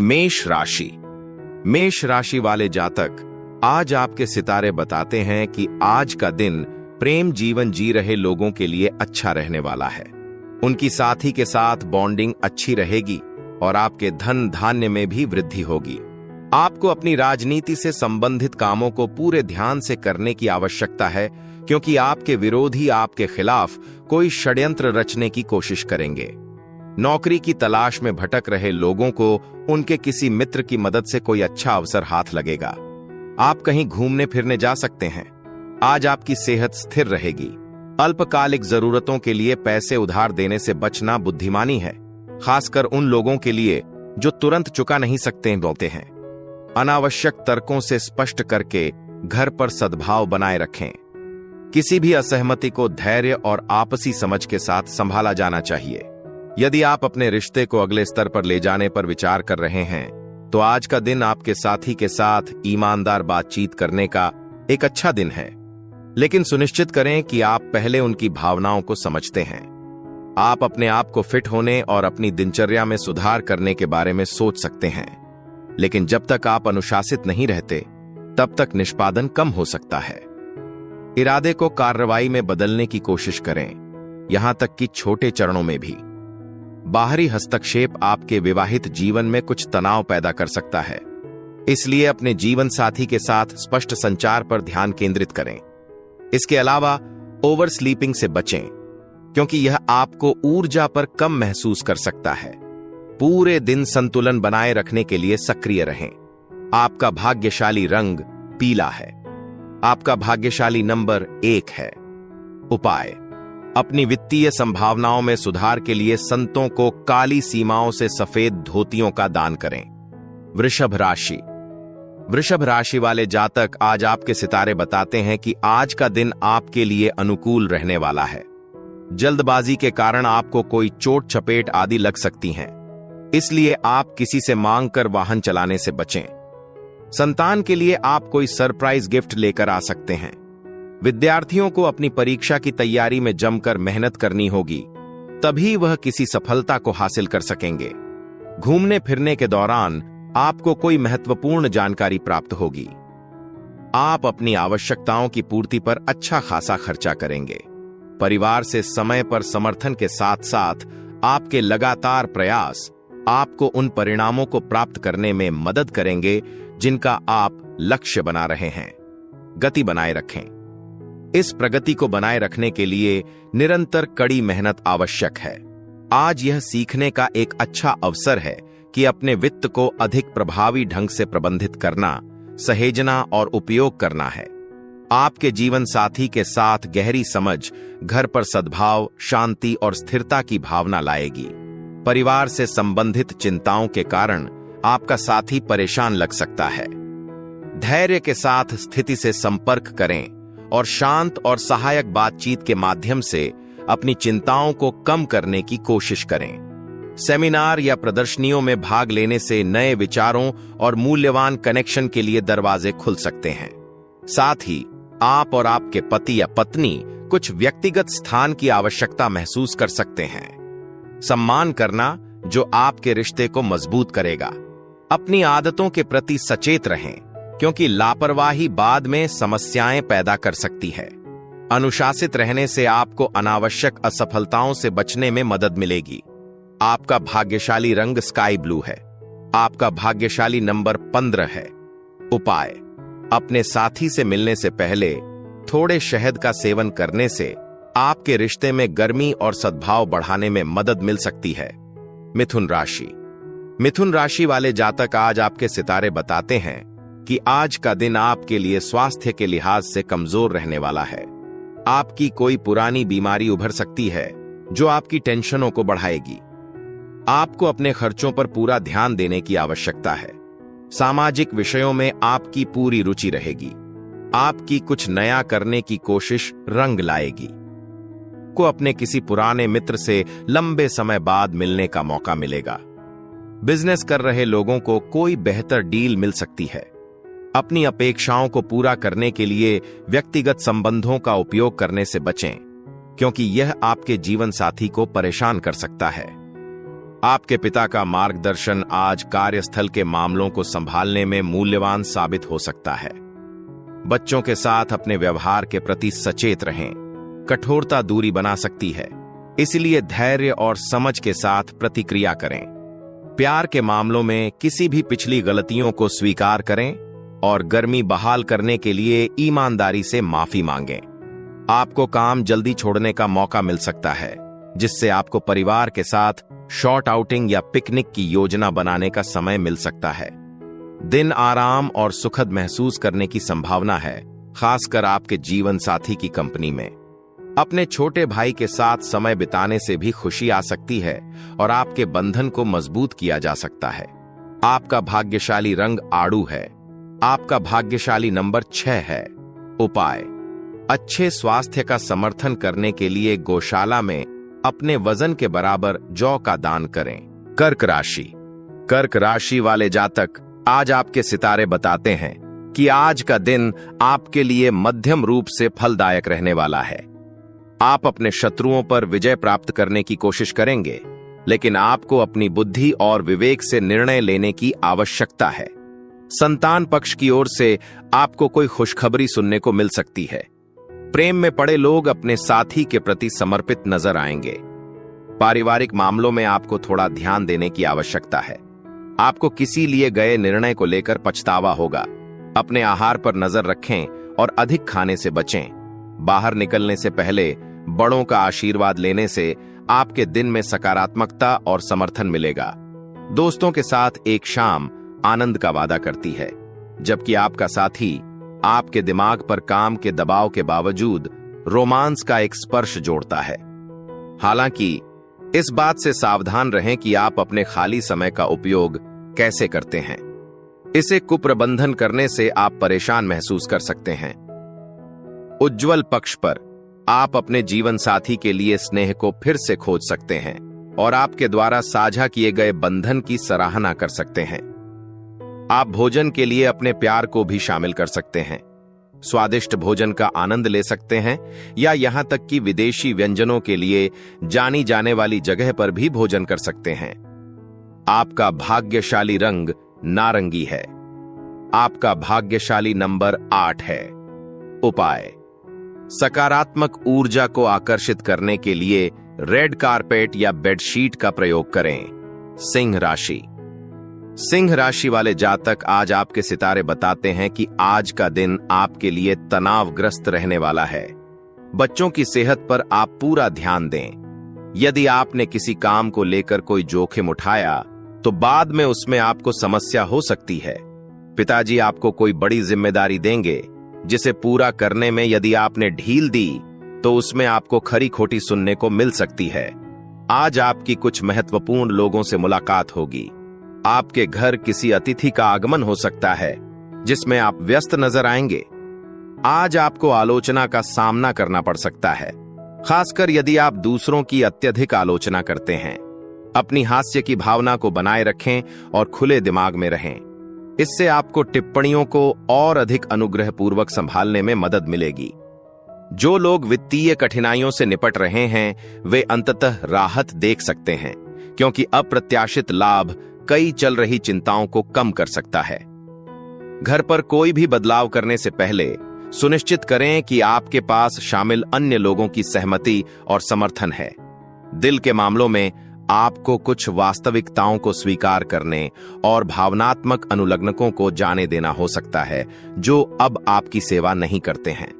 मेष राशि। मेष राशि वाले जातक, आज आपके सितारे बताते हैं कि आज का दिन प्रेम जीवन जी रहे लोगों के लिए अच्छा रहने वाला है। उनकी साथी के साथ बॉन्डिंग अच्छी रहेगी और आपके धन धान्य में भी वृद्धि होगी। आपको अपनी राजनीति से संबंधित कामों को पूरे ध्यान से करने की आवश्यकता है, क्योंकि आपके विरोधी आपके खिलाफ कोई षड्यंत्र रचने की कोशिश करेंगे। नौकरी की तलाश में भटक रहे लोगों को उनके किसी मित्र की मदद से कोई अच्छा अवसर हाथ लगेगा। आप कहीं घूमने फिरने जा सकते हैं। आज आपकी सेहत स्थिर रहेगी। अल्पकालिक जरूरतों के लिए पैसे उधार देने से बचना बुद्धिमानी है, खासकर उन लोगों के लिए जो तुरंत चुका नहीं सकते बोलते हैं। अनावश्यक तर्कों से स्पष्ट करके घर पर सद्भाव बनाए रखें। किसी भी असहमति को धैर्य और आपसी समझ के साथ संभाला जाना चाहिए। यदि आप अपने रिश्ते को अगले स्तर पर ले जाने पर विचार कर रहे हैं, तो आज का दिन आपके साथी के साथ ईमानदार बातचीत करने का एक अच्छा दिन है। लेकिन सुनिश्चित करें कि आप पहले उनकी भावनाओं को समझते हैं। आप अपने आप को फिट होने और अपनी दिनचर्या में सुधार करने के बारे में सोच सकते हैं, लेकिन जब तक आप अनुशासित नहीं रहते, तब तक निष्पादन कम हो सकता है। इरादे को कार्रवाई में बदलने की कोशिश करें, यहां तक कि छोटे चरणों में भी। बाहरी हस्तक्षेप आपके विवाहित जीवन में कुछ तनाव पैदा कर सकता है, इसलिए अपने जीवन साथी के साथ स्पष्ट संचार पर ध्यान केंद्रित करें। इसके अलावा ओवर स्लीपिंग से बचें, क्योंकि यह आपको ऊर्जा पर कम महसूस कर सकता है। पूरे दिन संतुलन बनाए रखने के लिए सक्रिय रहें। आपका भाग्यशाली रंग पीला है। आपका भाग्यशाली नंबर 1 है। उपाय: अपनी वित्तीय संभावनाओं में सुधार के लिए संतों को काली सीमाओं से सफेद धोतियों का दान करें। वृषभ राशि। वृषभ राशि वाले जातक, आज आपके सितारे बताते हैं कि आज का दिन आपके लिए अनुकूल रहने वाला है। जल्दबाजी के कारण आपको कोई चोट चपेट आदि लग सकती हैं, इसलिए आप किसी से मांग कर वाहन चलाने से बचें। संतान के लिए आप कोई सरप्राइज गिफ्ट लेकर आ सकते हैं। विद्यार्थियों को अपनी परीक्षा की तैयारी में जमकर मेहनत करनी होगी, तभी वह किसी सफलता को हासिल कर सकेंगे। घूमने फिरने के दौरान आपको कोई महत्वपूर्ण जानकारी प्राप्त होगी। आप अपनी आवश्यकताओं की पूर्ति पर अच्छा खासा खर्चा करेंगे। परिवार से समय पर समर्थन के साथ साथ आपके लगातार प्रयास आपको उन परिणामों को प्राप्त करने में मदद करेंगे जिनका आप लक्ष्य बना रहे हैं। गति बनाए रखें। इस प्रगति को बनाए रखने के लिए निरंतर कड़ी मेहनत आवश्यक है। आज यह सीखने का एक अच्छा अवसर है कि अपने वित्त को अधिक प्रभावी ढंग से प्रबंधित करना, सहेजना और उपयोग करना है। आपके जीवन साथी के साथ गहरी समझ घर पर सद्भाव, शांति और स्थिरता की भावना लाएगी। परिवार से संबंधित चिंताओं के कारण आपका साथी परेशान लग सकता है। धैर्य के साथ स्थिति से संपर्क करें और शांत और सहायक बातचीत के माध्यम से अपनी चिंताओं को कम करने की कोशिश करें। सेमिनार या प्रदर्शनियों में भाग लेने से नए विचारों और मूल्यवान कनेक्शन के लिए दरवाजे खुल सकते हैं। साथ ही आप और आपके पति या पत्नी कुछ व्यक्तिगत स्थान की आवश्यकता महसूस कर सकते हैं। सम्मान करना जो आपके रिश्ते को मजबूत करेगा। अपनी आदतों के प्रति सचेत रहें, क्योंकि लापरवाही बाद में समस्याएं पैदा कर सकती है। अनुशासित रहने से आपको अनावश्यक असफलताओं से बचने में मदद मिलेगी। आपका भाग्यशाली रंग स्काई ब्लू है। आपका भाग्यशाली नंबर 15 है। उपाय: अपने साथी से मिलने से पहले थोड़े शहद का सेवन करने से आपके रिश्ते में गर्मी और सद्भाव बढ़ाने में मदद मिल सकती है। मिथुन राशि। मिथुन राशि वाले जातक, आज आपके सितारे बताते हैं कि आज का दिन आपके लिए स्वास्थ्य के लिहाज से कमजोर रहने वाला है। आपकी कोई पुरानी बीमारी उभर सकती है जो आपकी टेंशनों को बढ़ाएगी। आपको अपने खर्चों पर पूरा ध्यान देने की आवश्यकता है। सामाजिक विषयों में आपकी पूरी रुचि रहेगी। आपकी कुछ नया करने की कोशिश रंग लाएगी। को अपने किसी पुराने मित्र से लंबे समय बाद मिलने का मौका मिलेगा। बिजनेस कर रहे लोगों को कोई बेहतर डील मिल सकती है। अपनी अपेक्षाओं को पूरा करने के लिए व्यक्तिगत संबंधों का उपयोग करने से बचें, क्योंकि यह आपके जीवन साथी को परेशान कर सकता है। आपके पिता का मार्गदर्शन आज कार्यस्थल के मामलों को संभालने में मूल्यवान साबित हो सकता है। बच्चों के साथ अपने व्यवहार के प्रति सचेत रहें। कठोरता दूरी बना सकती है, इसलिए धैर्य और समझ के साथ प्रतिक्रिया करें। प्यार के मामलों में किसी भी पिछली गलतियों को स्वीकार करें और गर्मी बहाल करने के लिए ईमानदारी से माफी मांगें। आपको काम जल्दी छोड़ने का मौका मिल सकता है, जिससे आपको परिवार के साथ शॉर्ट आउटिंग या पिकनिक की योजना बनाने का समय मिल सकता है। दिन आराम और सुखद महसूस करने की संभावना है, खासकर आपके जीवन साथी की कंपनी में। अपने छोटे भाई के साथ समय बिताने से भी खुशी आ सकती है और आपके बंधन को मजबूत किया जा सकता है। आपका भाग्यशाली रंग आड़ू है। आपका भाग्यशाली नंबर 6 है। उपाय: अच्छे स्वास्थ्य का समर्थन करने के लिए गौशाला में अपने वजन के बराबर जौ का दान करें। कर्क राशि। कर्क राशि वाले जातक, आज आपके सितारे बताते हैं कि आज का दिन आपके लिए मध्यम रूप से फलदायक रहने वाला है। आप अपने शत्रुओं पर विजय प्राप्त करने की कोशिश करेंगे, लेकिन आपको अपनी बुद्धि और विवेक से निर्णय लेने की आवश्यकता है। संतान पक्ष की ओर से आपको कोई खुशखबरी सुनने को मिल सकती है। प्रेम में पड़े लोग अपने साथी के प्रति समर्पित नजर आएंगे। पारिवारिक मामलों में आपको थोड़ा ध्यान देने की आवश्यकता है। आपको किसी लिए गए निर्णय को लेकर पछतावा होगा। अपने आहार पर नजर रखें और अधिक खाने से बचें। बाहर निकलने से पहले बड़ों का आशीर्वाद लेने से आपके दिन में सकारात्मकता और समर्थन मिलेगा। दोस्तों के साथ एक शाम आनंद का वादा करती है, जबकि आपका साथी आपके दिमाग पर काम के दबाव के बावजूद रोमांस का एक स्पर्श जोड़ता है। हालांकि इस बात से सावधान रहें कि आप अपने खाली समय का उपयोग कैसे करते हैं। इसे कुप्रबंधन करने से आप परेशान महसूस कर सकते हैं। उज्ज्वल पक्ष पर आप अपने जीवन साथी के लिए स्नेह को फिर से खोज सकते हैं और आपके द्वारा साझा किए गए बंधन की सराहना कर सकते हैं। आप भोजन के लिए अपने प्यार को भी शामिल कर सकते हैं। स्वादिष्ट भोजन का आनंद ले सकते हैं या यहां तक कि विदेशी व्यंजनों के लिए जानी जाने वाली जगह पर भी भोजन कर सकते हैं। आपका भाग्यशाली रंग नारंगी है। आपका भाग्यशाली नंबर 8 है। उपाय: सकारात्मक ऊर्जा को आकर्षित करने के लिए रेड कारपेट या बेडशीट का प्रयोग करें। सिंह राशि। सिंह राशि वाले जातक, आज आपके सितारे बताते हैं कि आज का दिन आपके लिए तनावग्रस्त रहने वाला है। बच्चों की सेहत पर आप पूरा ध्यान दें। यदि आपने किसी काम को लेकर कोई जोखिम उठाया तो बाद में उसमें आपको समस्या हो सकती है। पिताजी आपको कोई बड़ी जिम्मेदारी देंगे, जिसे पूरा करने में यदि आपने ढील दी तो उसमें आपको खरी खोटी सुनने को मिल सकती है। आज आपकी कुछ महत्वपूर्ण लोगों से मुलाकात होगी। आपके घर किसी अतिथि का आगमन हो सकता है, जिसमें आप व्यस्त नजर आएंगे। आज आपको आलोचना का सामना करना पड़ सकता है, खासकर यदि आप दूसरों की अत्यधिक आलोचना करते हैं। अपनी हास्य की भावना को बनाए रखें और खुले दिमाग में रहें। इससे आपको टिप्पणियों को और अधिक अनुग्रहपूर्वक संभालने में मदद मिलेगी। जो लोग वित्तीय कठिनाइयों से निपट रहे हैं, वे अंततः राहत देख सकते हैं, क्योंकि अप्रत्याशित लाभ कई चल रही चिंताओं को कम कर सकता है। घर पर कोई भी बदलाव करने से पहले सुनिश्चित करें कि आपके पास शामिल अन्य लोगों की सहमति और समर्थन है। दिल के मामलों में आपको कुछ वास्तविकताओं को स्वीकार करने और भावनात्मक अनुलग्नकों को जाने देना हो सकता है, जो अब आपकी सेवा नहीं करते हैं।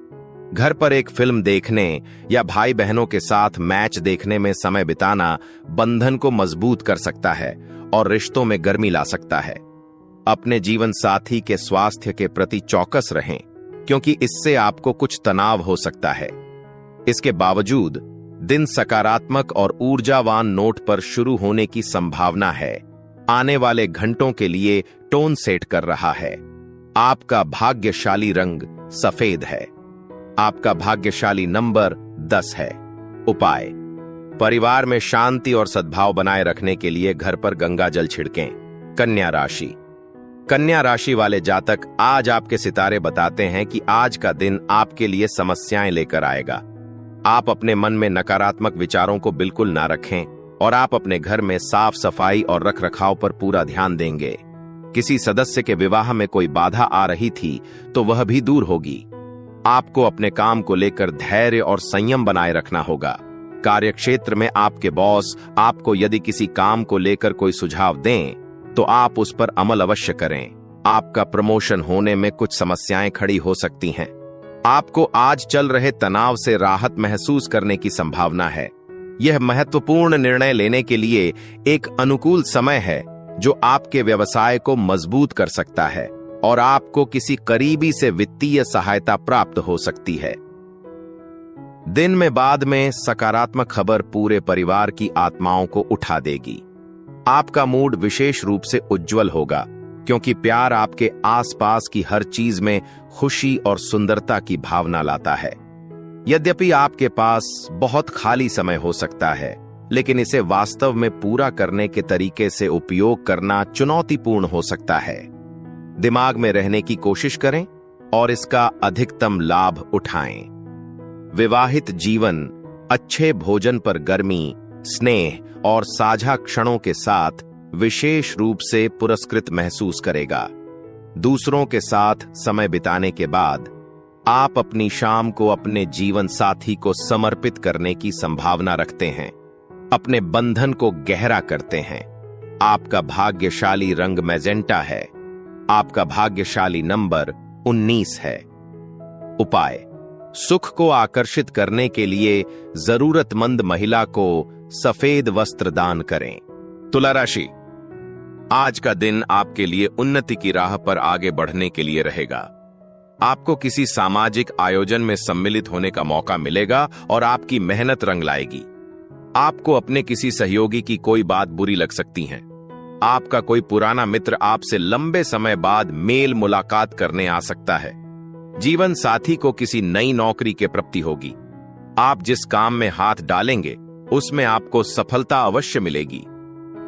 घर पर एक फिल्म देखने या भाई बहनों के साथ मैच देखने में समय बिताना बंधन को मजबूत कर सकता है और रिश्तों में गर्मी ला सकता है। अपने जीवन साथी के स्वास्थ्य के प्रति चौकस रहें, क्योंकि इससे आपको कुछ तनाव हो सकता है। इसके बावजूद दिन सकारात्मक और ऊर्जावान नोट पर शुरू होने की संभावना है। आने वाले घंटों के लिए टोन सेट कर रहा है। आपका भाग्यशाली रंग सफेद है। आपका भाग्यशाली नंबर 10 है। उपाय: परिवार में शांति और सद्भाव बनाए रखने के लिए घर पर गंगा जल छिड़कें। कन्या राशि। कन्या राशि वाले जातक, आज आपके सितारे बताते हैं कि आज का दिन आपके लिए समस्याएं लेकर आएगा। आप अपने मन में नकारात्मक विचारों को बिल्कुल ना रखें। और आप अपने घर में साफ सफाई और रखरखाव पर पूरा ध्यान देंगे। किसी सदस्य के विवाह में कोई बाधा आ रही थी तो वह भी दूर होगी। आपको अपने काम को लेकर धैर्य और संयम बनाए रखना होगा। कार्यक्षेत्र में आपके बॉस आपको यदि किसी काम को लेकर कोई सुझाव दें तो आप उस पर अमल अवश्य करें। आपका प्रमोशन होने में कुछ समस्याएं खड़ी हो सकती हैं। आपको आज चल रहे तनाव से राहत महसूस करने की संभावना है। यह महत्वपूर्ण निर्णय लेने के लिए एक अनुकूल समय है जो आपके व्यवसाय को मजबूत कर सकता है और आपको किसी करीबी से वित्तीय सहायता प्राप्त हो सकती है। दिन में बाद में सकारात्मक खबर पूरे परिवार की आत्माओं को उठा देगी। आपका मूड विशेष रूप से उज्जवल होगा क्योंकि प्यार आपके आसपास की हर चीज में खुशी और सुंदरता की भावना लाता है। यद्यपि आपके पास बहुत खाली समय हो सकता है, लेकिन इसे वास्तव में पूरा करने के तरीके से उपयोग करना चुनौतीपूर्ण हो सकता है। दिमाग में रहने की कोशिश करें और इसका अधिकतम लाभ उठाएं। विवाहित जीवन अच्छे भोजन पर गर्मी, स्नेह और साझा क्षणों के साथ विशेष रूप से पुरस्कृत महसूस करेगा। दूसरों के साथ समय बिताने के बाद आप अपनी शाम को अपने जीवन साथी को समर्पित करने की संभावना रखते हैं, अपने बंधन को गहरा करते हैं। आपका भाग्यशाली रंग मैजेंटा है। आपका भाग्यशाली नंबर 19 है। उपाय: सुख को आकर्षित करने के लिए जरूरतमंद महिला को सफेद वस्त्र दान करें। तुला राशि, आज का दिन आपके लिए उन्नति की राह पर आगे बढ़ने के लिए रहेगा। आपको किसी सामाजिक आयोजन में सम्मिलित होने का मौका मिलेगा और आपकी मेहनत रंग लाएगी। आपको अपने किसी सहयोगी की कोई बात बुरी लग सकती है। आपका कोई पुराना मित्र आपसे लंबे समय बाद मेल मुलाकात करने आ सकता है। जीवन साथी को किसी नई नौकरी के प्राप्ति होगी। आप जिस काम में हाथ डालेंगे उसमें आपको सफलता अवश्य मिलेगी।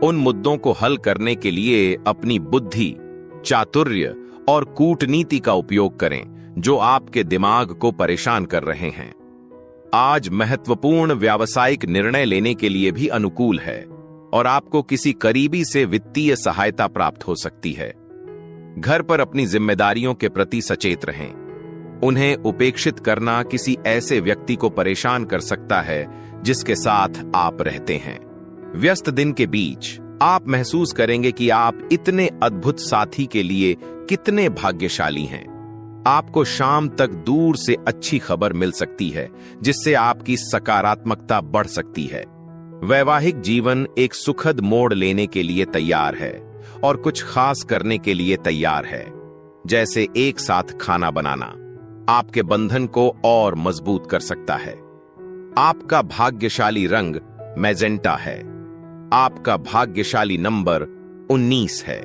उन मुद्दों को हल करने के लिए अपनी बुद्धि, चातुर्य और कूटनीति का उपयोग करें जो आपके दिमाग को परेशान कर रहे हैं। आज महत्वपूर्ण व्यावसायिक निर्णय लेने के लिए भी अनुकूल है और आपको किसी करीबी से वित्तीय सहायता प्राप्त हो सकती है। घर पर अपनी जिम्मेदारियों के प्रति सचेत रहें। उन्हें उपेक्षित करना किसी ऐसे व्यक्ति को परेशान कर सकता है जिसके साथ आप रहते हैं। व्यस्त दिन के बीच आप महसूस करेंगे कि आप इतने अद्भुत साथी के लिए कितने भाग्यशाली हैं। आपको शाम तक दूर से अच्छी खबर मिल सकती है जिससे आपकी सकारात्मकता बढ़ सकती है। वैवाहिक जीवन एक सुखद मोड़ लेने के लिए तैयार है और कुछ खास करने के लिए तैयार है, जैसे एक साथ खाना बनाना आपके बंधन को और मजबूत कर सकता है। आपका भाग्यशाली रंग मैजेंटा है। आपका भाग्यशाली नंबर 19 है।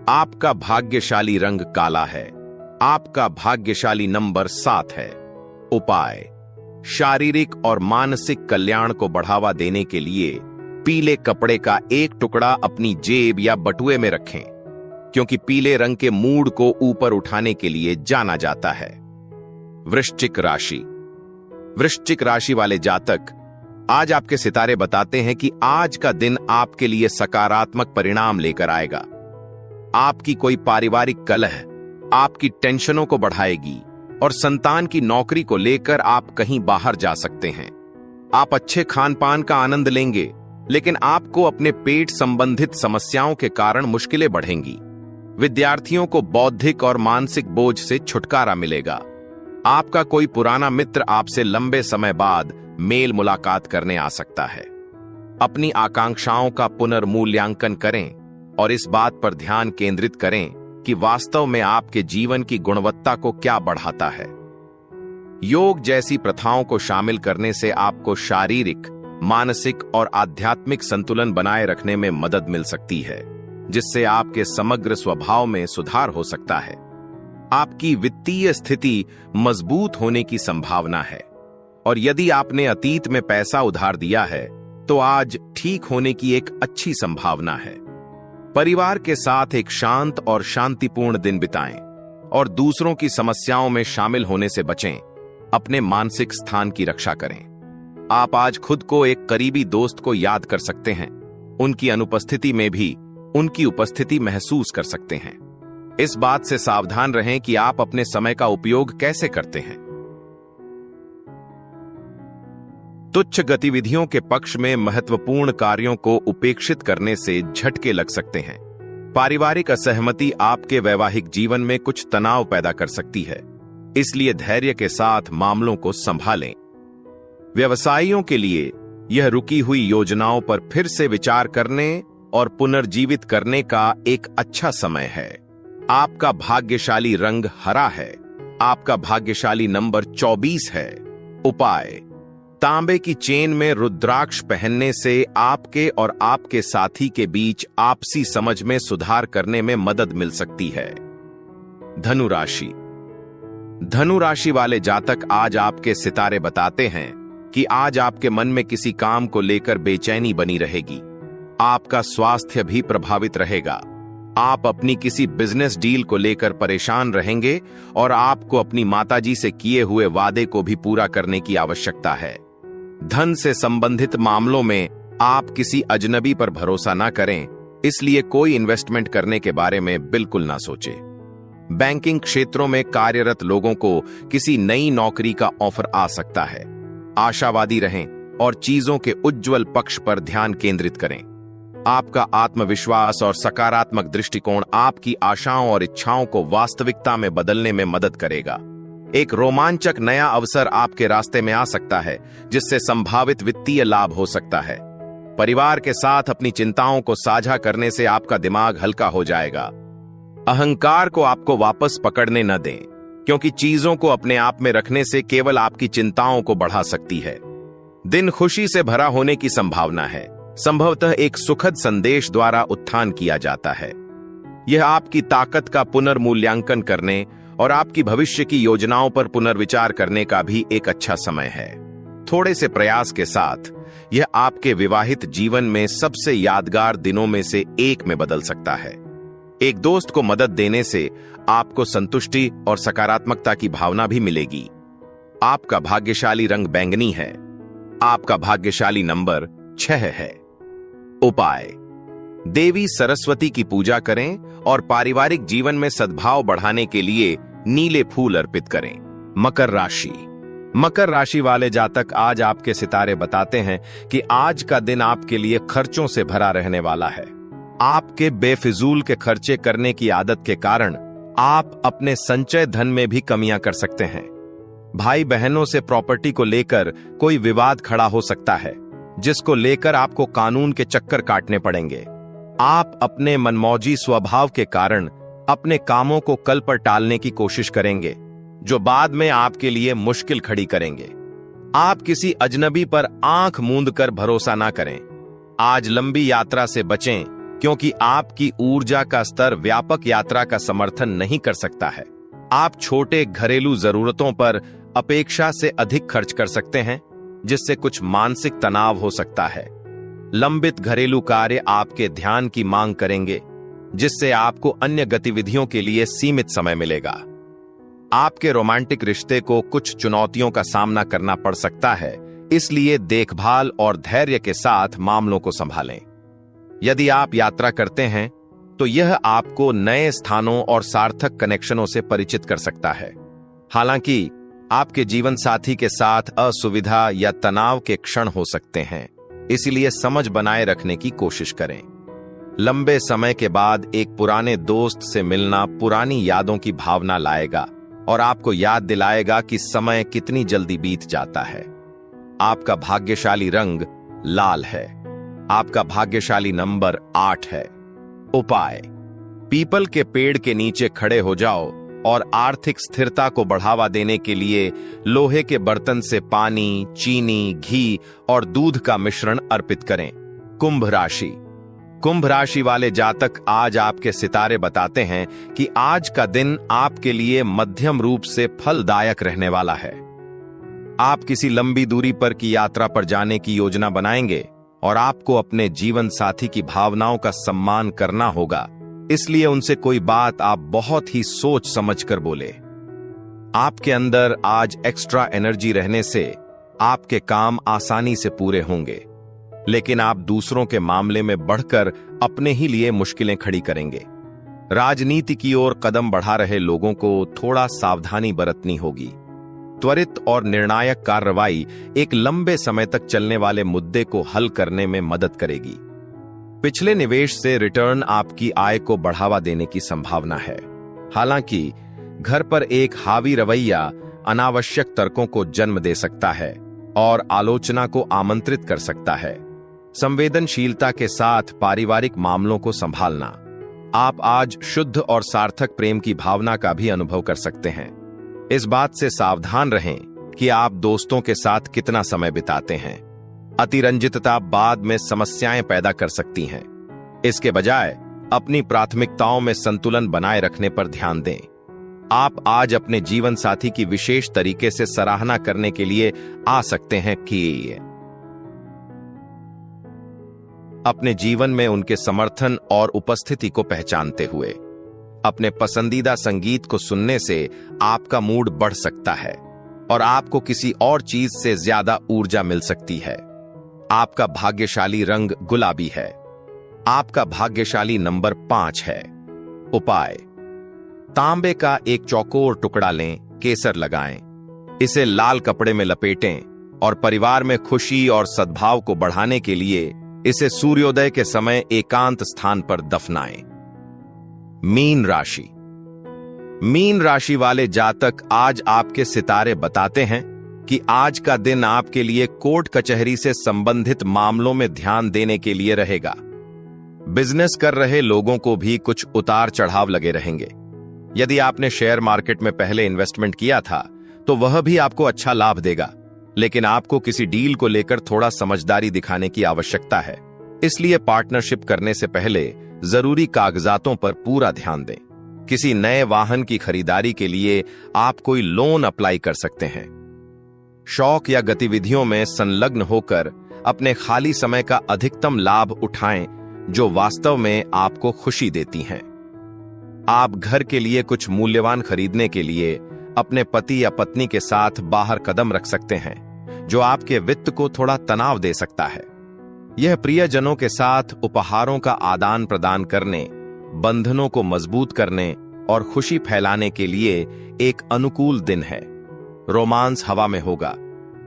आपका भाग्यशाली रंग काला है। आपका भाग्यशाली नंबर 7 है। उपाय: शारीरिक और मानसिक कल्याण को बढ़ावा देने के लिए पीले कपड़े का एक टुकड़ा अपनी जेब या बटुए में रखें, क्योंकि पीले रंग के मूड को ऊपर उठाने के लिए जाना जाता है। वृश्चिक राशि। वृश्चिक राशि वाले जातक, आज आपके सितारे बताते हैं कि आज का दिन आपके लिए सकारात्मक परिणाम लेकर आएगा। आपकी कोई पारिवारिक कलह आपकी टेंशनों को बढ़ाएगी और संतान की नौकरी को लेकर आप कहीं बाहर जा सकते हैं। आप अच्छे खान पान का आनंद लेंगे, लेकिन आपको अपने पेट संबंधित समस्याओं के कारण मुश्किलें बढ़ेंगी। विद्यार्थियों को बौद्धिक और मानसिक बोझ से छुटकारा मिलेगा। आपका कोई पुराना मित्र आपसे लंबे समय बाद मेल मुलाकात करने आ सकता है। अपनी आकांक्षाओं का पुनर्मूल्यांकन करें और इस बात पर ध्यान केंद्रित करें कि वास्तव में आपके जीवन की गुणवत्ता को क्या बढ़ाता है। योग जैसी प्रथाओं को शामिल करने से आपको शारीरिक, मानसिक और आध्यात्मिक संतुलन बनाए रखने में मदद मिल सकती है, जिससे आपके समग्र स्वभाव में सुधार हो सकता है। आपकी वित्तीय स्थिति मजबूत होने की संभावना है और यदि आपने अतीत में पैसा उधार दिया है तो आज ठीक होने की एक अच्छी संभावना है। परिवार के साथ एक शांत और शांतिपूर्ण दिन बिताएं और दूसरों की समस्याओं में शामिल होने से बचें। अपने मानसिक स्थान की रक्षा करें। आप आज खुद को एक करीबी दोस्त को याद कर सकते हैं। उनकी अनुपस्थिति में भी उनकी उपस्थिति महसूस कर सकते हैं। इस बात से सावधान रहें कि आप अपने समय का उपयोग कैसे करते हैं। तुच्छ गतिविधियों के पक्ष में महत्वपूर्ण कार्यों को उपेक्षित करने से झटके लग सकते हैं। पारिवारिक असहमति आपके वैवाहिक जीवन में कुछ तनाव पैदा कर सकती है, इसलिए धैर्य के साथ मामलों को संभालें। व्यवसायियों के लिए यह रुकी हुई योजनाओं पर फिर से विचार करने और पुनर्जीवित करने का एक अच्छा समय है। आपका भाग्यशाली रंग हरा है। आपका भाग्यशाली नंबर 24 है। उपाय: तांबे की चेन में रुद्राक्ष पहनने से आपके और आपके साथी के बीच आपसी समझ में सुधार करने में मदद मिल सकती है। धनु राशि। धनु राशि वाले जातक, आज आपके सितारे बताते हैं कि आज आपके मन में किसी काम को लेकर बेचैनी बनी रहेगी। आपका स्वास्थ्य भी प्रभावित रहेगा। आप अपनी किसी बिजनेस डील को लेकर परेशान रहेंगे और आपको अपनी माताजी से किए हुए वादे को भी पूरा करने की आवश्यकता है। धन से संबंधित मामलों में आप किसी अजनबी पर भरोसा ना करें, इसलिए कोई इन्वेस्टमेंट करने के बारे में बिल्कुल ना सोचें। बैंकिंग क्षेत्रों में कार्यरत लोगों को किसी नई नौकरी का ऑफर आ सकता है। आशावादी रहें और चीजों के उज्जवल पक्ष पर ध्यान केंद्रित करें। आपका आत्मविश्वास और सकारात्मक दृष्टिकोण आपकी आशाओं और इच्छाओं को वास्तविकता में बदलने में मदद करेगा। एक रोमांचक नया अवसर आपके रास्ते में आ सकता है, जिससे संभावित वित्तीय लाभ हो सकता है। परिवार के साथ अपनी चिंताओं को साझा करने से आपका दिमाग हल्का हो जाएगा। अहंकार को आपको वापस पकड़ने न दें, क्योंकि चीजों को अपने आप में रखने से केवल आपकी चिंताओं को बढ़ा सकती है। दिन खुशी से भरा होने की संभावना है। संभवतः एक सुखद संदेश द्वारा उत्थान किया जाता है। यह आपकी ताकत का पुनर्मूल्यांकन करने और आपकी भविष्य की योजनाओं पर पुनर्विचार करने का भी एक अच्छा समय है। थोड़े से प्रयास के साथ यह आपके विवाहित जीवन में सबसे यादगार दिनों में से एक में बदल सकता है। एक दोस्त को मदद देने से आपको संतुष्टि और सकारात्मकता की भावना भी मिलेगी। आपका भाग्यशाली रंग बैंगनी है। आपका भाग्यशाली नंबर 6 है। उपाय: देवी सरस्वती की पूजा करें और पारिवारिक जीवन में सद्भाव बढ़ाने के लिए नीले फूल अर्पित करें। मकर राशि। मकर राशि वाले जातक, आज आपके सितारे बताते हैं कि आज का दिन आपके लिए खर्चों से भरा रहने वाला है। आपके बेफिजूल के खर्चे करने की आदत के कारण आप अपने संचय धन में भी कमियां कर सकते हैं। भाई बहनों से प्रॉपर्टी को लेकर कोई विवाद खड़ा हो सकता है, जिसको लेकर आपको कानून के चक्कर काटने पड़ेंगे। आप अपने मनमौजी स्वभाव के कारण अपने कामों को कल पर टालने की कोशिश करेंगे, जो बाद में आपके लिए मुश्किल खड़ी करेंगे। आप किसी अजनबी पर आंख मूंद कर भरोसा ना करें। आज लंबी यात्रा से बचें, क्योंकि आपकी ऊर्जा का स्तर व्यापक यात्रा का समर्थन नहीं कर सकता है। आप छोटे घरेलू जरूरतों पर अपेक्षा से अधिक खर्च कर सकते हैं, जिससे कुछ मानसिक तनाव हो सकता है। लंबित घरेलू कार्य आपके ध्यान की मांग करेंगे, जिससे आपको अन्य गतिविधियों के लिए सीमित समय मिलेगा। आपके रोमांटिक रिश्ते को कुछ चुनौतियों का सामना करना पड़ सकता है, इसलिए देखभाल और धैर्य के साथ मामलों को संभालें। यदि आप यात्रा करते हैं तो यह आपको नए स्थानों और सार्थक कनेक्शनों से परिचित कर सकता है। हालांकि आपके जीवन साथी के साथ असुविधा या तनाव के क्षण हो सकते हैं, इसलिए समझ बनाए रखने की कोशिश करें। लंबे समय के बाद एक पुराने दोस्त से मिलना पुरानी यादों की भावना लाएगा और आपको याद दिलाएगा कि समय कितनी जल्दी बीत जाता है। आपका भाग्यशाली रंग लाल है। आपका भाग्यशाली नंबर 8 है। उपाय: पीपल के पेड़ के नीचे खड़े हो जाओ और आर्थिक स्थिरता को बढ़ावा देने के लिए लोहे के बर्तन से पानी, चीनी, घी और दूध का मिश्रण अर्पित करें। कुंभ राशि। कुंभ राशि वाले जातक, आज आपके सितारे बताते हैं कि आज का दिन आपके लिए मध्यम रूप से फलदायक रहने वाला है। आप किसी लंबी दूरी पर की यात्रा पर जाने की योजना बनाएंगे और आपको अपने जीवन साथी की भावनाओं का सम्मान करना होगा, इसलिए उनसे कोई बात आप बहुत ही सोच समझ कर बोले। आपके अंदर आज एक्स्ट्रा एनर्जी रहने से आपके काम आसानी से पूरे होंगे, लेकिन आप दूसरों के मामले में बढ़कर अपने ही लिए मुश्किलें खड़ी करेंगे। राजनीति की ओर कदम बढ़ा रहे लोगों को थोड़ा सावधानी बरतनी होगी। त्वरित और निर्णायक कार्रवाई एक लंबे समय तक चलने वाले मुद्दे को हल करने में मदद करेगी। पिछले निवेश से रिटर्न आपकी आय को बढ़ावा देने की संभावना है। हालांकि घर पर एक हावी रवैया अनावश्यक तर्कों को जन्म दे सकता है और आलोचना को आमंत्रित कर सकता है। संवेदनशीलता के साथ पारिवारिक मामलों को संभालना। आप आज शुद्ध और सार्थक प्रेम की भावना का भी अनुभव कर सकते हैं। इस बात से सावधान रहें कि आप दोस्तों के साथ कितना समय बिताते हैं। अतिरंजितता बाद में समस्याएं पैदा कर सकती हैं। इसके बजाय अपनी प्राथमिकताओं में संतुलन बनाए रखने पर ध्यान दें। आप आज अपने जीवन साथी की विशेष तरीके से सराहना करने के लिए आ सकते हैं कि अपने जीवन में उनके समर्थन और उपस्थिति को पहचानते हुए अपने पसंदीदा संगीत को सुनने से आपका मूड बढ़ सकता है और आपको किसी और चीज से ज्यादा ऊर्जा मिल सकती है। आपका भाग्यशाली रंग गुलाबी है। आपका भाग्यशाली नंबर 5 है। उपाय: तांबे का एक चौकोर टुकड़ा लें, केसर लगाएं, इसे लाल कपड़े में लपेटें और परिवार में खुशी और सद्भाव को बढ़ाने के लिए इसे सूर्योदय के समय एकांत स्थान पर दफनाएं। मीन राशि। मीन राशि वाले जातक, आज आपके सितारे बताते हैं कि आज का दिन आपके लिए कोर्ट कचहरी से संबंधित मामलों में ध्यान देने के लिए रहेगा। बिजनेस कर रहे लोगों को भी कुछ उतार चढ़ाव लगे रहेंगे। यदि आपने शेयर मार्केट में पहले इन्वेस्टमेंट किया था तो वह भी आपको अच्छा लाभ देगा, लेकिन आपको किसी डील को लेकर थोड़ा समझदारी दिखाने की आवश्यकता है। इसलिए पार्टनरशिप करने से पहले जरूरी कागजातों पर पूरा ध्यान दें। किसी नए वाहन की खरीदारी के लिए आप कोई लोन अप्लाई कर सकते हैं। शौक या गतिविधियों में संलग्न होकर अपने खाली समय का अधिकतम लाभ उठाएं, जो वास्तव में आपको खुशी देती हैं। आप घर के लिए कुछ मूल्यवान खरीदने के लिए अपने पति या पत्नी के साथ बाहर कदम रख सकते हैं, जो आपके वित्त को थोड़ा तनाव दे सकता है। यह प्रियजनों के साथ उपहारों का आदान प्रदान करने, बंधनों को मजबूत करने और खुशी फैलाने के लिए एक अनुकूल दिन है। रोमांस हवा में होगा।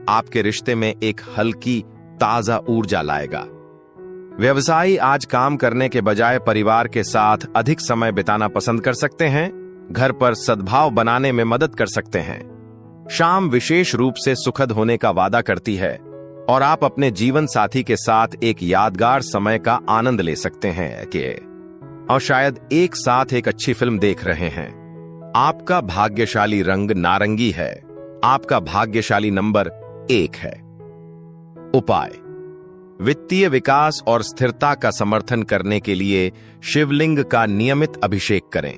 आपके रिश्ते में एक हल्की ताजा ऊर्जा लाएगा। व्यवसायी आज काम करने के बजाय परिवार के साथ अधिक समय बिताना पसंद कर सकते हैं। घर पर सद्भाव बनाने में मदद कर सकते हैं। शाम विशेष रूप से सुखद होने का वादा करती है और आप अपने जीवन साथी के साथ एक यादगार समय का आनंद ले सकते हैं और शायद एक साथ एक अच्छी फिल्म देख रहे हैं। आपका भाग्यशाली रंग नारंगी है। आपका भाग्यशाली नंबर 1 है। उपाय: वित्तीय विकास और स्थिरता का समर्थन करने के लिए शिवलिंग का नियमित अभिषेक करें।